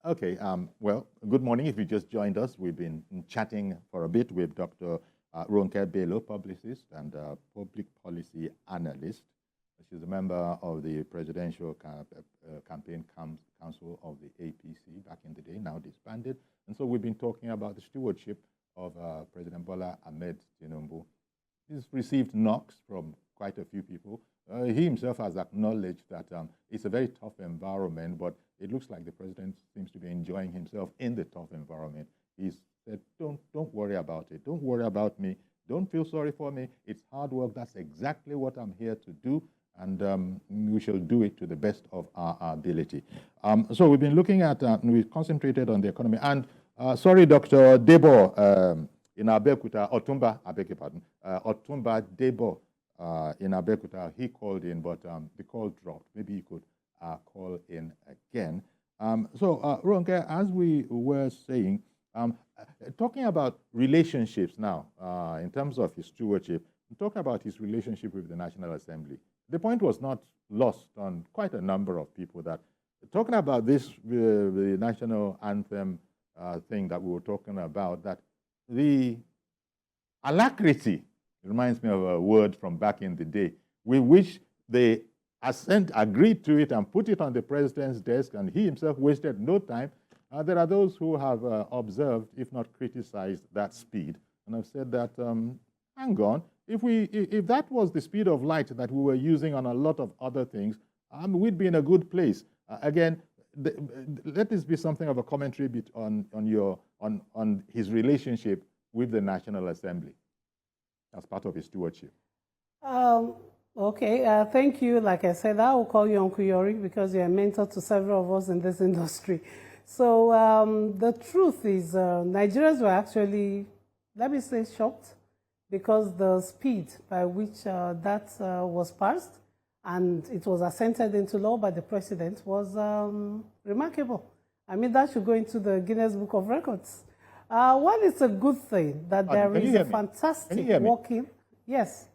Okay, well, good morning. If you just joined us, we've been chatting for a bit with Dr. Ronke Bello, publicist and public policy analyst. She's a member of the Presidential Campaign Council of the APC back in the day, now disbanded. And so we've been talking about the stewardship of President Bola Ahmed Tinubu. He's received knocks from quite a few people. He himself has acknowledged that it's a very tough environment, but it looks like the president seems to be enjoying himself in the tough environment. He said, don't worry about it. Don't worry about me. Don't feel sorry for me. It's hard work. That's exactly what I'm here to do, and we shall do it to the best of our ability. So we've been looking at, we concentrated on the economy. And sorry, Dr. Debo, in Abeokuta, Otumba, I beg your pardon, Otumba Debo in Abeokuta, he called in, but the call dropped. Maybe he could call in again. So, Ronke, as we were saying, talking about relationships now, in terms of his stewardship, talking about his relationship with the National Assembly. The point was not lost on quite a number of people that talking about this, the national anthem thing that we were talking about, that the alacrity reminds me of a word from back in the day, with which they agreed to it and put it on the president's desk, and he himself wasted no time. There are those who have observed, if not criticized, that speed, and have said that, hang on, if that was the speed of light that we were using on a lot of other things, we'd be in a good place. Again, let this be something of a commentary bit on his relationship with the National Assembly as part of his stewardship. Okay, thank you. Like I said, I will call you Uncle Yori because you're a mentor to several of us in this industry. So the truth is Nigerians were actually, let me say, shocked because the speed by which that was passed and it was assented into law by the president was remarkable. I mean, that should go into the Guinness Book of Records. Well, it's a good thing that there is a fantastic working. Yes.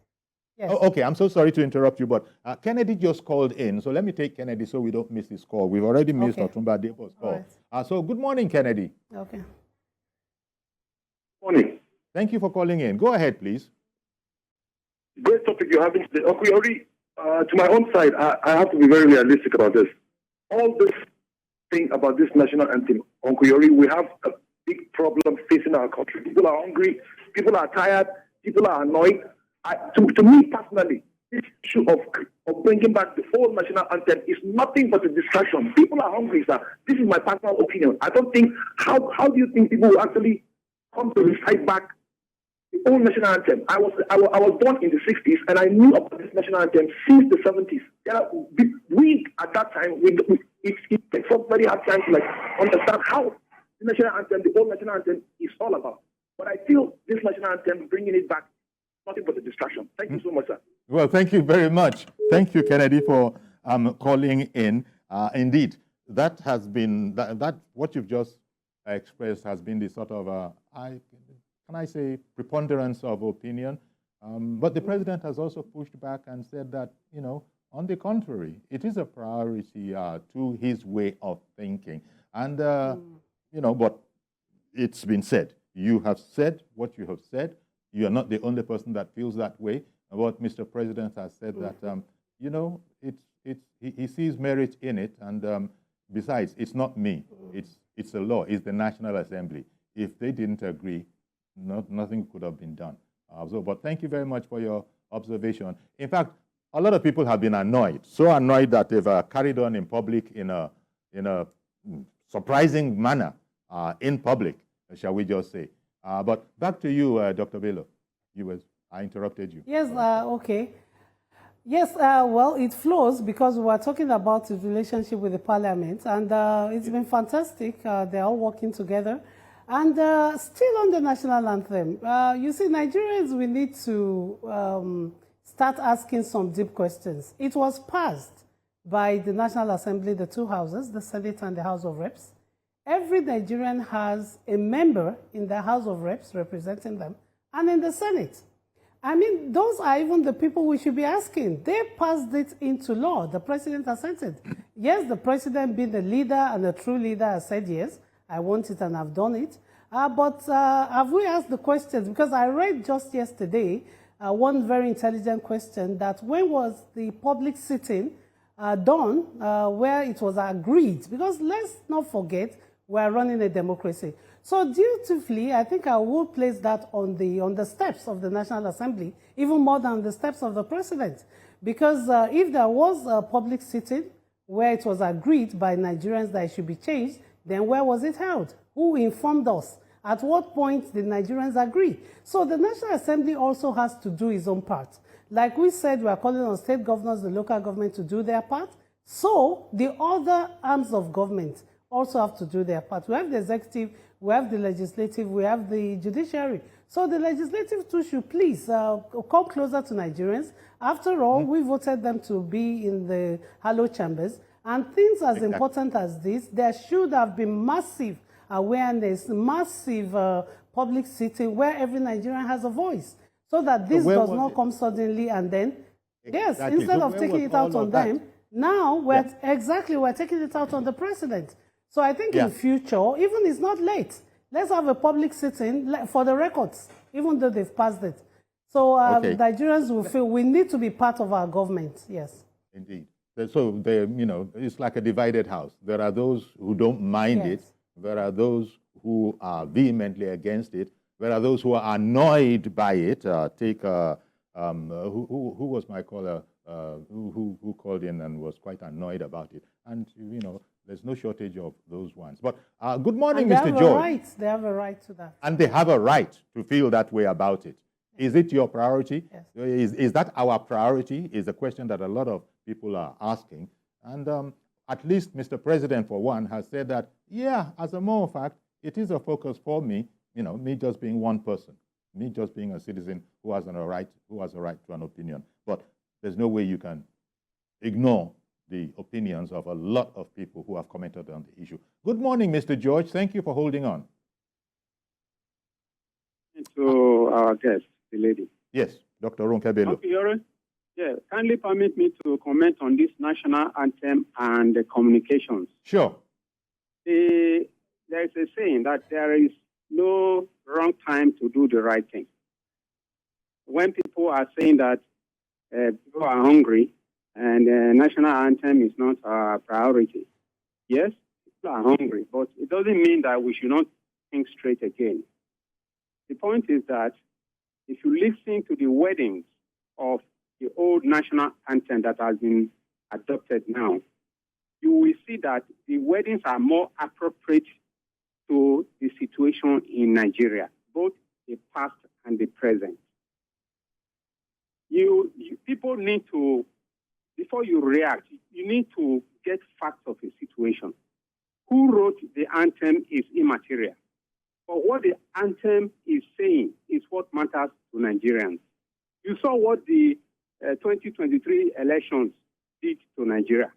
Yes. Oh, okay, I'm so sorry to interrupt you, but Kennedy just called in, so let me take Kennedy so we don't miss his call. We've already missed Otumba Debo's call. Right. So good morning, Kennedy. Okay. Morning. Thank you for calling in. Go ahead, please. Great topic you're having today. Okay, already, to my own side, I have to be very realistic about this. All this thing about this national anthem, Uncle Yori, we have a big problem facing our country. People are hungry, people are tired, people are annoyed. To me personally, this issue of bringing back the whole national anthem is nothing but a distraction. People are hungry, sir. This is my personal opinion. I don't think, how do you think people will actually come to recite back the old national anthem? I was born in the 60s, and I knew about this national anthem since the 70s. We, at that time, it takes us very hard time to understand how the national anthem, the old national anthem, is all about. But I feel this national anthem, bringing it back, nothing but a distraction. Thank you so much, sir. Well, thank you very much. Thank you, Kennedy, for calling in. Indeed, that has been, that what you've just expressed has been the sort of, can I say, preponderance of opinion. But the president has also pushed back and said that, on the contrary, it is a priority to his way of thinking. And, but it's been said. You have said what you have said. You are not the only person that feels that way. What Mr. President has said that, he sees merit in it. And besides, it's not me. It's a law. It's the National Assembly. If they didn't agree, nothing could have been done. But thank you very much for your observation. In fact, a lot of people have been annoyed, so annoyed that they've carried on in public in a surprising manner in public, shall we just say. But back to you, Dr. Bello. I interrupted you. Yes, okay. Yes, well, it flows because we were talking about his relationship with the parliament, and it's been fantastic. They're all working together. And still on the national anthem, you see, Nigerians, we need to start asking some deep questions. It was passed by the National Assembly, the two houses, the Senate and the House of Reps. Every Nigerian has a member in the House of Reps representing them and in the Senate. I mean, those are even the people we should be asking. They passed it into law. The president assented. Yes, the president, being the leader and the true leader, has said, yes, I want it and I've done it. But have we asked the questions? Because I read just yesterday one very intelligent question, that when was the public sitting done where it was agreed? Because let's not forget, we're running a democracy. So dutifully, I think I will place that on the steps of the National Assembly, even more than the steps of the president. Because if there was a public sitting where it was agreed by Nigerians that it should be changed, then where was it held? Who informed us? At what point did Nigerians agree? So the National Assembly also has to do its own part. Like we said, we are calling on state governors, the local government to do their part. So the other arms of government also have to do their part. We have the executive, we have the legislative, we have the judiciary. So the legislative too should please come closer to Nigerians. After all, we voted them to be in the hallowed chambers. And things as important as this, there should have been massive awareness, massive public sitting where every Nigerian has a voice, so that this does not come suddenly and then, yes, instead of taking it out on them, now we're taking it out on the president. So I think in future, even it's not late, let's have a public sitting for the records, even though they've passed it. So Nigerians will feel we need to be part of our government, yes. Indeed. So, it's like a divided house. There are those who don't mind it. There are those who are vehemently against it. There are those who are annoyed by it. Who was my caller who called in and was quite annoyed about it. And, there's no shortage of those ones. But good morning, Mr. George. They have a right to that. And they have a right to feel that way about it. Is it your priority? Yes. Is that our priority? Is a question that a lot of people are asking. And at least Mr. President, for one, has said that, yeah, as a matter of fact, it is a focus for me, me just being one person, me just being a citizen who has a right to an opinion. But there's no way you can ignore the opinions of a lot of people who have commented on the issue. Good morning, Mr. George. Thank you for holding on. To our guest, the lady. Yes, Dr. Ronke Bello. Yeah, kindly permit me to comment on this national anthem and the communications. Sure. There is a saying that there is no wrong time to do the right thing. When people are saying that people are hungry and the national anthem is not our priority, yes, people are hungry, but it doesn't mean that we should not think straight again. The point is that if you listen to the wordings of the old national anthem that has been adopted now, you will see that the wordings are more appropriate to the situation in Nigeria, both the past and the present. People need to, before you react, you need to get facts of the situation. Who wrote the anthem is immaterial. But what the anthem is saying is what matters to Nigerians. You saw what the 2023 elections did to Nigeria.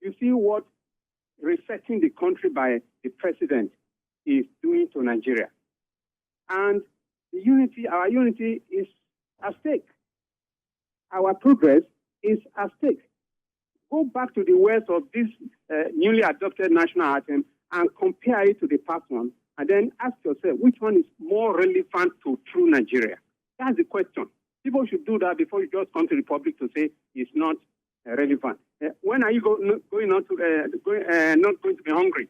You see what resetting the country by the president is doing to Nigeria. And our unity is at stake. Our progress is at stake. Go back to the words of this newly adopted national anthem and compare it to the past one, and then ask yourself which one is more relevant to true Nigeria. That's the question. People should do that before you just come to the public to say it's not relevant. When are you not going to be hungry?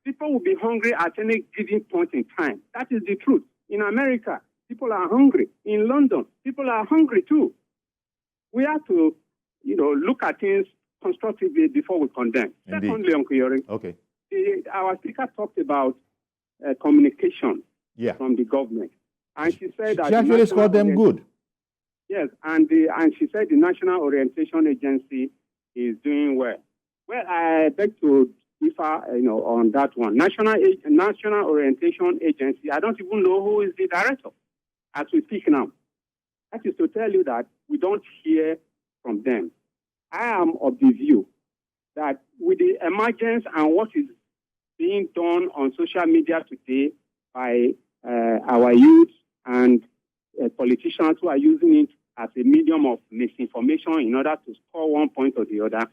People will be hungry at any given point in time. That is the truth. In America, people are hungry. In London, people are hungry too. We have to, look at things constructively before we condemn. Indeed. Secondly, Uncle Yori, okay. Our speaker talked about communication from the government. And she said that... She actually scored them good. Yes, and she said the National Orientation Agency is doing well. Well, I beg to differ, on that one. National Orientation Agency, I don't even know who is the director as we speak now. That is to tell you that we don't hear from them. I am of the view that with the emergence and what is being done on social media today by our youth and politicians who are using it as a medium of misinformation in order to score one point or the other.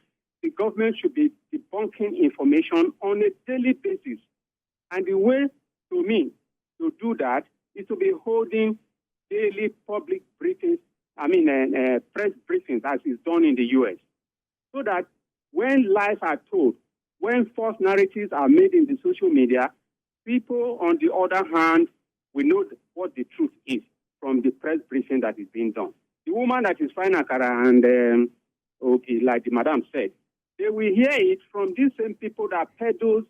The government should be debunking information on a daily basis. And the way, to me, to do that is to be holding daily public briefings, press briefings as is done in the U.S. So that when lies are told, when false narratives are made in the social media, people, on the other hand, will know what the truth is from the press briefing that is being done. The woman that is frying akara and, like the madam said, they will hear it from these same people that peddles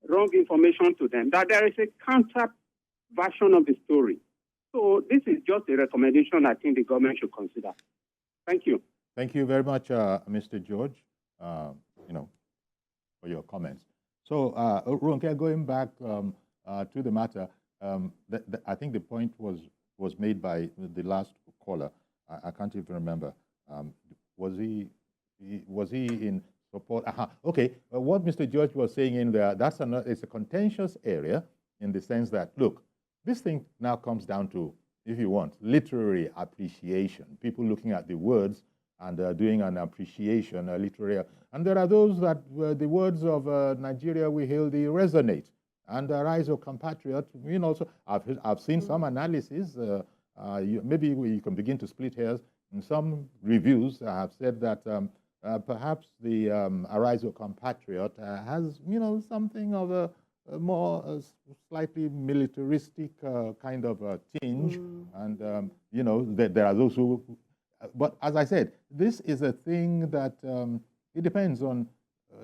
wrong information to them, that there is a counter version of the story. So this is just a recommendation I think the government should consider. Thank you. Thank you very much, Mr. George, for your comments. So, Ronke, going back to the matter, I think the point was made by the last caller. I can't even remember. Was he in support? Okay. What Mr. George was saying in there, it's a contentious area in the sense that, look, this thing now comes down to, if you want, literary appreciation. People looking at the words and doing an appreciation, literary. And there are those that the words of Nigeria we hail, they resonate. And the rise of compatriot, so I've seen some analysis. Maybe you can begin to split hairs. In some reviews, I have said that perhaps the rise of compatriot has, something of a more slightly militaristic kind of a tinge. And, there are those who, but as I said, this is a thing that it depends on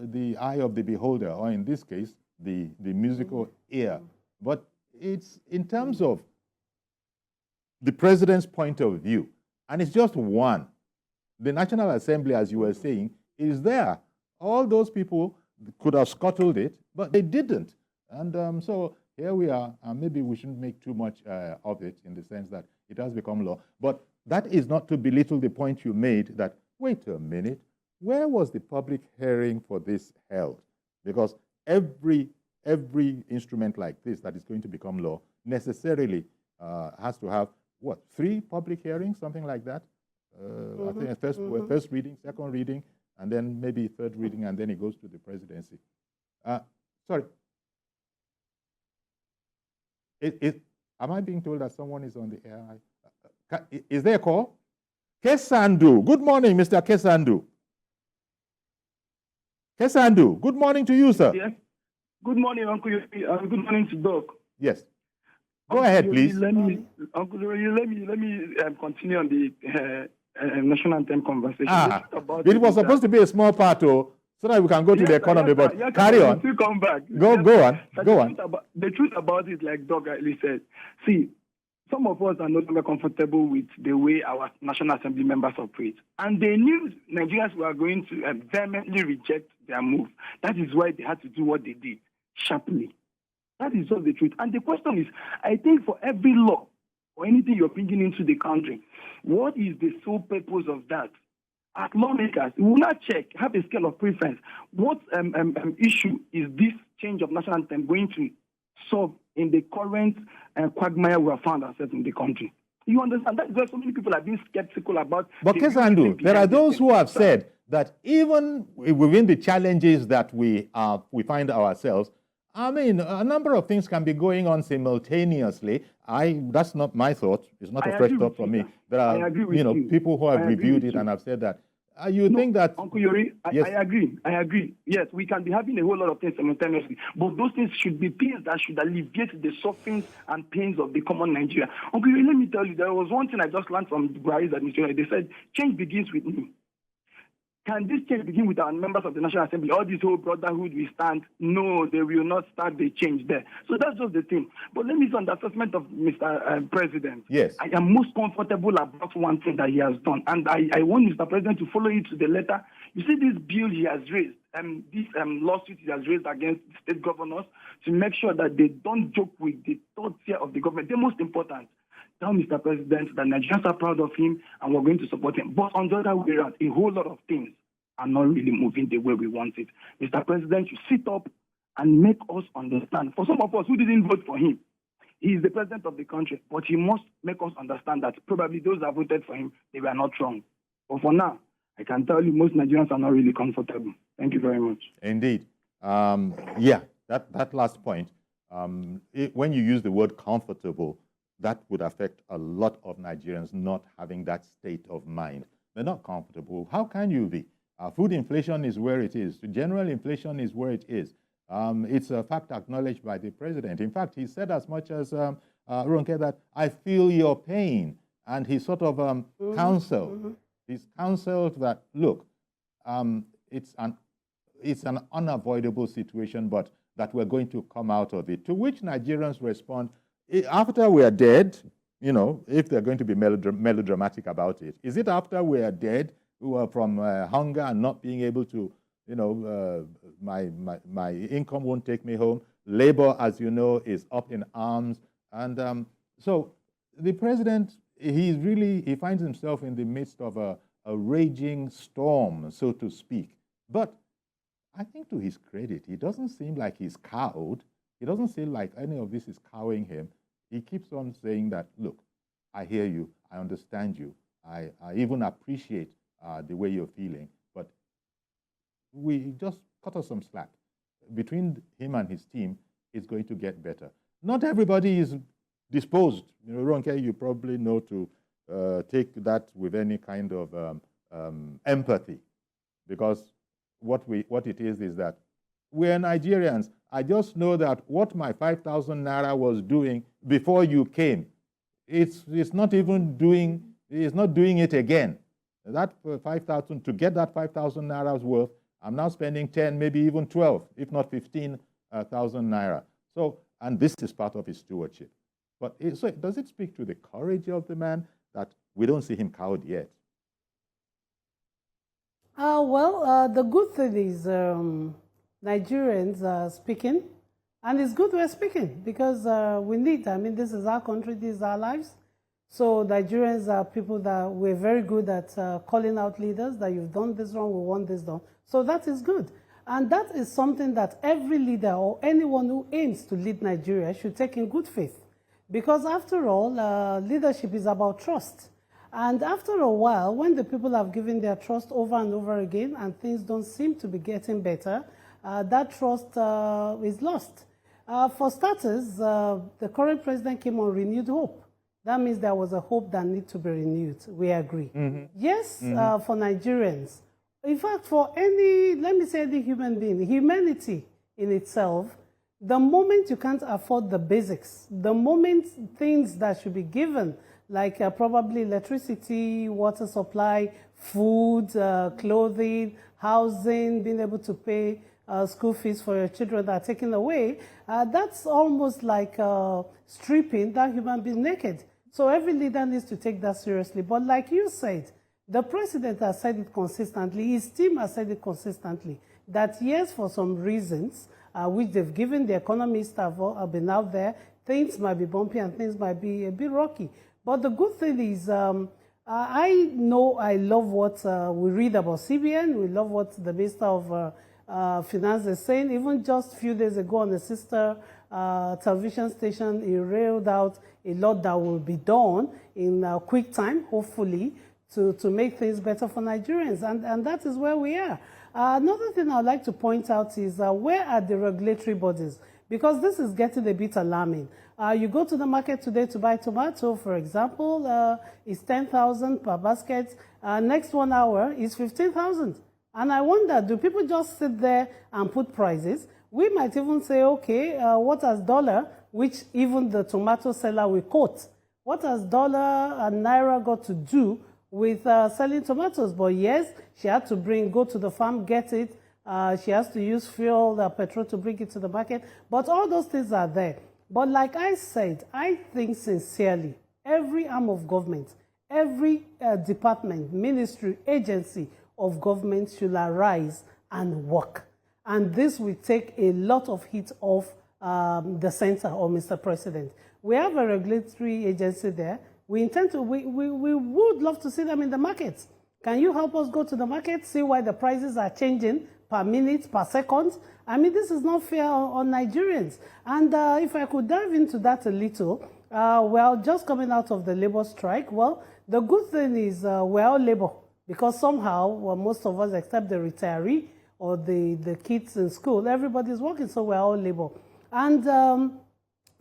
the eye of the beholder, or in this case, the musical ear. But it's in terms of the president's point of view, and it's just one. The National Assembly, as you were saying, is there. All those people could have scuttled it, but they didn't. And so here we are, and maybe we shouldn't make too much of it in the sense that it has become law. But that is not to belittle the point you made that, wait a minute, where was the public hearing for this held? Because every instrument like this that is going to become law necessarily has to have, 3 public hearings, something like that? I think first reading, second reading, and then maybe third reading, and then it goes to the presidency. Sorry. Am I being told that someone is on the air? Is there a call? Kesandu. Good morning, Mr. Kesandu. Kesandu, good morning to you, sir. Yes. Good morning, Uncle Yuri. Good morning to Doc. Yes. Go ahead, Yuri, please. Uncle Yuri, let me continue on the national anthem conversation. It was supposed to be a small part, so that we can go to the economy, but carry on. Come back. Go on. The truth about it, like Doc rightly said, see, some of us are no longer comfortable with the way our National Assembly members operate. And they knew Nigerians were going to vehemently reject their move. That is why they had to do what they did, sharply. That is just the truth. And the question is, I think for every law or anything you're bringing into the country, what is the sole purpose of that? As lawmakers, we will not check, have a scale of preference. What issue is this change of national anthem going to solve in the current quagmire we have found ourselves in the country? You understand? That is why so many people are being skeptical about. But Kesandu, there are those who have said that even within the challenges that we find ourselves, I mean, a number of things can be going on simultaneously. That's not my thought. It's not a fresh thought from me. There are, people who have reviewed it and have said that. You think that... Uncle Yuri, yes. I agree. Yes, we can be having a whole lot of things simultaneously, but those things should be things that should alleviate the sufferings and pains of the common Nigeria. Uncle Yuri, let me tell you, there was one thing I just learned from Buhari's administration. They said, change begins with me. Can this change begin with our members of the National Assembly? All this whole brotherhood we stand? No, they will not start the change there. So that's just the thing. But let me say on the assessment of Mr. President. Yes. I am most comfortable about one thing that he has done. And I want Mr. President to follow it to the letter. You see this bill he has raised, this lawsuit he has raised against state governors to make sure that they don't joke with the third tier of the government. The most important. Tell Mr. President that Nigerians are proud of him and we're going to support him. But on the other way around, a whole lot of things are not really moving the way we want it. Mr. President should sit up and make us understand. For some of us who didn't vote for him, He is the president of the country, but he must make us understand that probably those that voted for him, they were not wrong. But for now, I can tell you most Nigerians are not really comfortable. Thank you very much. Indeed. Yeah, that last point, when you use the word comfortable, that would affect a lot of Nigerians not having that state of mind. They're not comfortable. How can you be? Food inflation is where it is. General inflation is where it is. It's a fact acknowledged by the president. In fact, he said as much as Ronke, that I feel your pain. And he sort of counseled. He's counseled that, look, it's an unavoidable situation, but that we're going to come out of it. To which Nigerians respond, after we're dead, you know, if they're going to be melodramatic about it, is it after we're dead, who are from hunger and not being able to, you know, my income won't take me home. Labor, as you know, is up in arms. And so the president, he finds himself in the midst of a raging storm, so to speak. But I think to his credit, he doesn't seem like he's cowed. He doesn't seem like any of this is cowing him. He keeps on saying that, look, I hear you, I understand you, I even appreciate the way you're feeling, but we just cut us some slack. Between him and his team, it's going to get better. Not everybody is disposed, you know, Ronke, you probably know, to take that with any kind of empathy, because what it is that we're Nigerians. I just know that what my 5,000 naira was doing before you came, it's not even doing, it's not doing it again. That 5,000, to get that 5,000 naira's worth, I'm now spending 10, maybe even 12, if not 15,000 naira. So, and this is part of his stewardship. But so does it speak to the courage of the man that we don't see him cowed yet? The good thing is Nigerians are speaking, and it's good we're speaking, because we need, I mean, this is our country, these are our lives. So Nigerians are people that we're very good at calling out leaders, that you've done this wrong, we want this done. So that is good. And that is something that every leader or anyone who aims to lead Nigeria should take in good faith. Because after all, leadership is about trust. And after a while, when the people have given their trust over and over again and things don't seem to be getting better, that trust is lost. For starters, the current president came on renewed hope. That means there was a hope that needs to be renewed. We agree. Yes, for Nigerians. In fact, for any, let me say, any human being, humanity in itself, the moment you can't afford the basics, the moment things that should be given, like probably electricity, water supply, food, clothing, housing, being able to pay school fees for your children that are taken away, that's almost like stripping that human being naked. So every leader needs to take that seriously. But like you said, the president has said it consistently, his team has said it consistently, that yes, for some reasons, which they've given, the economists have been out there, things might be bumpy and things might be a bit rocky. But the good thing is, I know I love what we read about CBN, we love what the Minister of Finance is saying. Even just a few days ago on the sister television station, he railed out a lot that will be done in quick time, hopefully, to make things better for Nigerians. And that is where we are. Another thing I'd like to point out is where are the regulatory bodies? Because this is getting a bit alarming. You go to the market today to buy tomato, for example, it's 10,000 per basket. Next 1 hour is 15,000. And I wonder, do people just sit there and put prices? We might even say, okay, what has dollar, which even the tomato seller will quote, what has dollar and naira got to do with selling tomatoes? But yes, she had to go to the farm, get it. She has to use fuel, petrol to bring it to the market. But all those things are there. But like I said, I think sincerely, every arm of government, every department, ministry, agency of government should arise and work. And this will take a lot of heat off the center or Mr. President. We have a regulatory agency there. We intend to, we would love to see them in the markets. Can you help us go to the market, see why the prices are changing per minute, per second. I mean, this is not fair on Nigerians. And if I could dive into that a little, well, just coming out of the labor strike, well, the good thing is we're all labor, because somehow, well, most of us, except the retiree or the kids in school, everybody's working, so we're all labor. And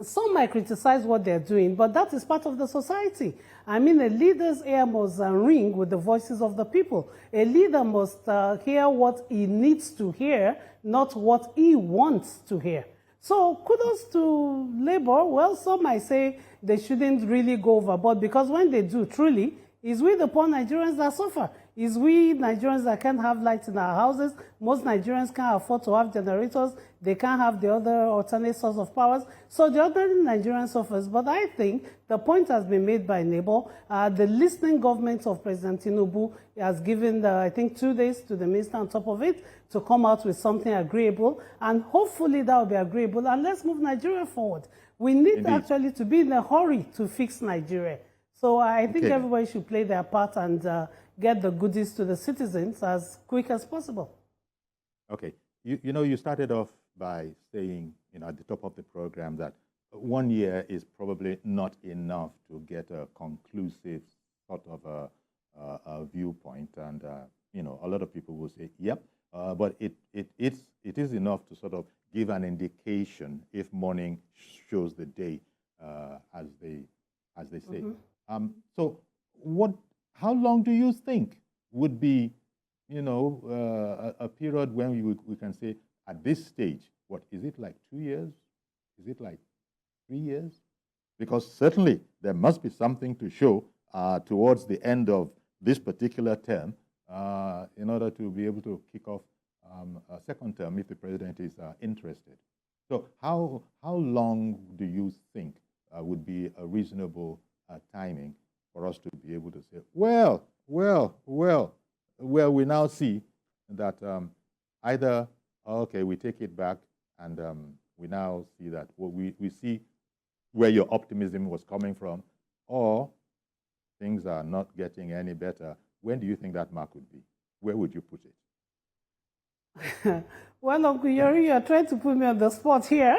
some might criticize what they're doing, but that is part of the society. I mean, a leader's ear must ring with the voices of the people. A leader must hear what he needs to hear, not what he wants to hear. So kudos to Labour. Well, some might say they shouldn't really go overboard, because when they do, truly, it's we the poor Nigerians that suffer. It's we Nigerians that can't have lights in our houses. Most Nigerians can't afford to have generators. They can't have the other alternate source of powers. So the ordinary Nigerian suffers. But I think the point has been made by Labour. The listening government of President Tinubu has given, I think, 2 days to the minister on top of it to come out with something agreeable. And hopefully that will be agreeable. And let's move Nigeria forward. We need actually to be in a hurry to fix Nigeria. So I think everybody should play their part and get the goodies to the citizens as quick as possible. Okay. You know, you started off by saying, you know, at the top of the program that 1 year is probably not enough to get a conclusive sort of a viewpoint. And, you know, a lot of people will say, yep, but it is enough to sort of give an indication if morning shows the day, as they say. So how long do you think would be, you know, a period when we can say at this stage, what is it, like 2 years? Is it like 3 years? Because certainly there must be something to show towards the end of this particular term in order to be able to kick off a second term if the president is interested. So how long do you think would be a reasonable timing for us to be able to say, well, we now see that either, okay, we take it back and we now see that we see where your optimism was coming from, or things are not getting any better. When do you think that mark would be? Where would you put it? Well, Uncle Yori, you're trying to put me on the spot here.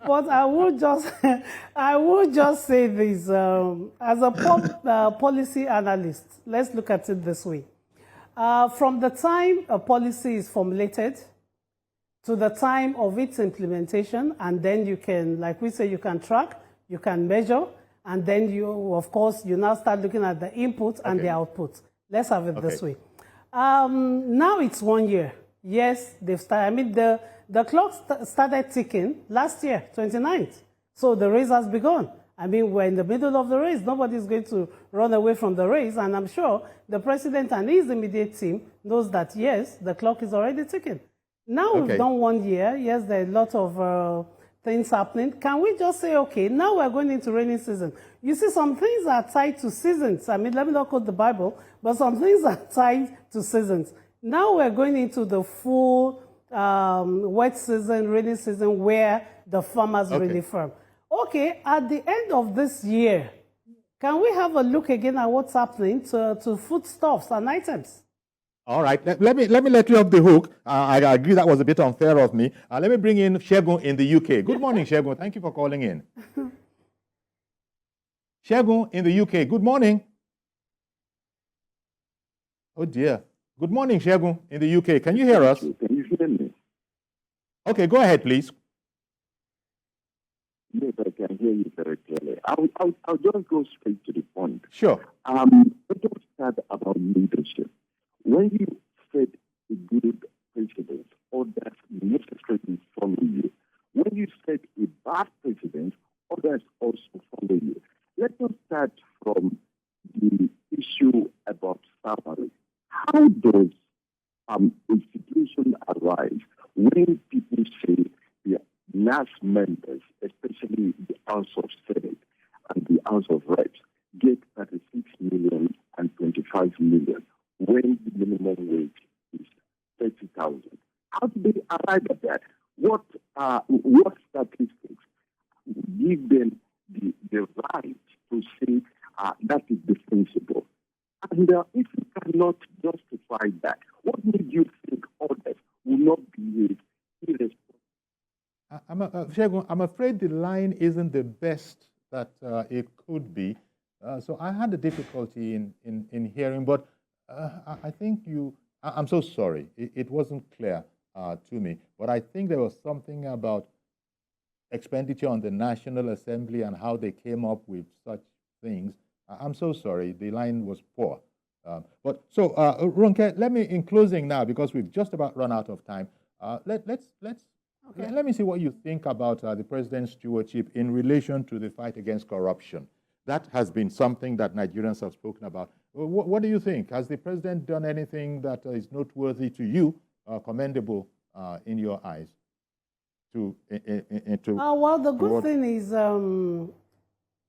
But I would just say this. As a policy analyst, let's look at it this way. From the time a policy is formulated to the time of its implementation, and then you can, like we say, you can track, you can measure, and then you, of course, you now start looking at the input and the output. Let's have it this way. Now it's 1 year. Yes, they've started. I mean, the clock started ticking last year, 29th. So the race has begun. I mean, we're in the middle of the race. Nobody's going to run away from the race. And I'm sure the president and his immediate team knows that, yes, the clock is already ticking. Now we've done 1 year. Yes, there are a lot of things happening. Can we just say, okay, now we're going into rainy season? You see, some things are tied to seasons. I mean, let me not quote the Bible, but some things are tied to seasons. Now we're going into the full wet season, rainy season, where the farmers really farm. Okay, at the end of this year, can we have a look again at what's happening to foodstuffs and items? All right, let me let you off the hook. I agree that was a bit unfair of me. Let me bring in Shegun in the UK. Good morning, Shegun. Thank you for calling in. Shegun in the UK. Good morning. Oh dear. Good morning, Shegun in the UK. Can you hear us? Can you hear me? Okay, go ahead, please. Yes, I can hear you very clearly. I'll just go straight to the point. Sure. Let us start about leadership. When you set a good precedent, others necessarily follow you. When you set a bad precedent, others also follow you. Let us start from the issue about salary. How does a situation arise when people say the NAS members, especially the House of Senate and the House of Reps, get 36 million and 25 million when the minimum wage is 30,000? How do they arrive at that? What statistics give them the right to say that is defensible? And if you cannot justify that, what made you think others will not behave irresponsible. Shegun, I'm afraid the line isn't the best that it could be. So I had a difficulty in hearing, but I think I'm so sorry. It wasn't clear to me. But I think there was something about expenditure on the National Assembly and how they came up with such things. I'm so sorry. The line was poor. Ronke, let me, in closing now, because we've just about run out of time, let me see what you think about the president's stewardship in relation to the fight against corruption. That has been something that Nigerians have spoken about. What do you think? Has the president done anything that is noteworthy to you, commendable in your eyes? Well, the good thing is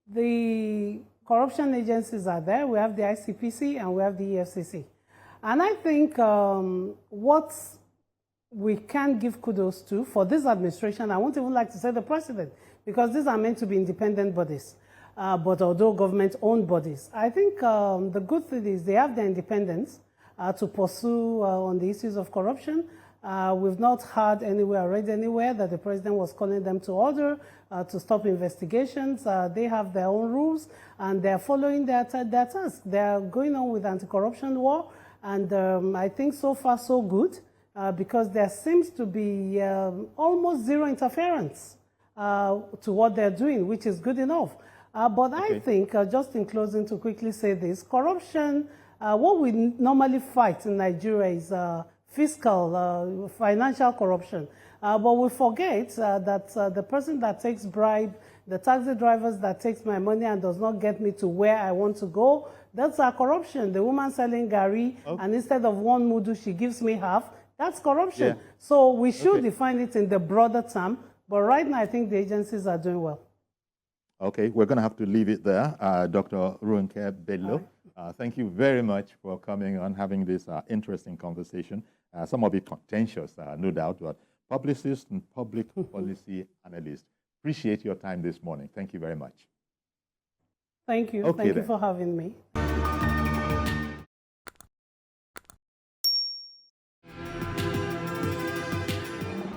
the corruption agencies are there. We have the ICPC and we have the EFCC. And I think what we can give kudos to for this administration, I won't even like to say the president, because these are meant to be independent bodies, but although government-owned bodies. I think the good thing is they have the independence to pursue on the issues of corruption. We've not heard anywhere, read anywhere that the president was calling them to order to stop investigations. They have their own rules and they're following their task. They're going on with anti-corruption war, and I think so far so good, because there seems to be almost zero interference to what they're doing, which is good enough. But I think, just in closing, to quickly say this, corruption, what we normally fight in Nigeria is fiscal, financial corruption. But we forget that the person that takes bribe, the taxi drivers that takes my money and does not get me to where I want to go, that's our corruption. The woman selling gari, and instead of 1 mudu, she gives me half. That's corruption. Yeah. So we should define it in the broader term. But right now, I think the agencies are doing well. Okay, we're going to have to leave it there. Dr. Ronke Bello, thank you very much for coming on, having this interesting conversation. Some of it contentious, no doubt, but publicist and public policy analyst. Appreciate your time this morning. Thank you very much. Thank you. Thank you for having me.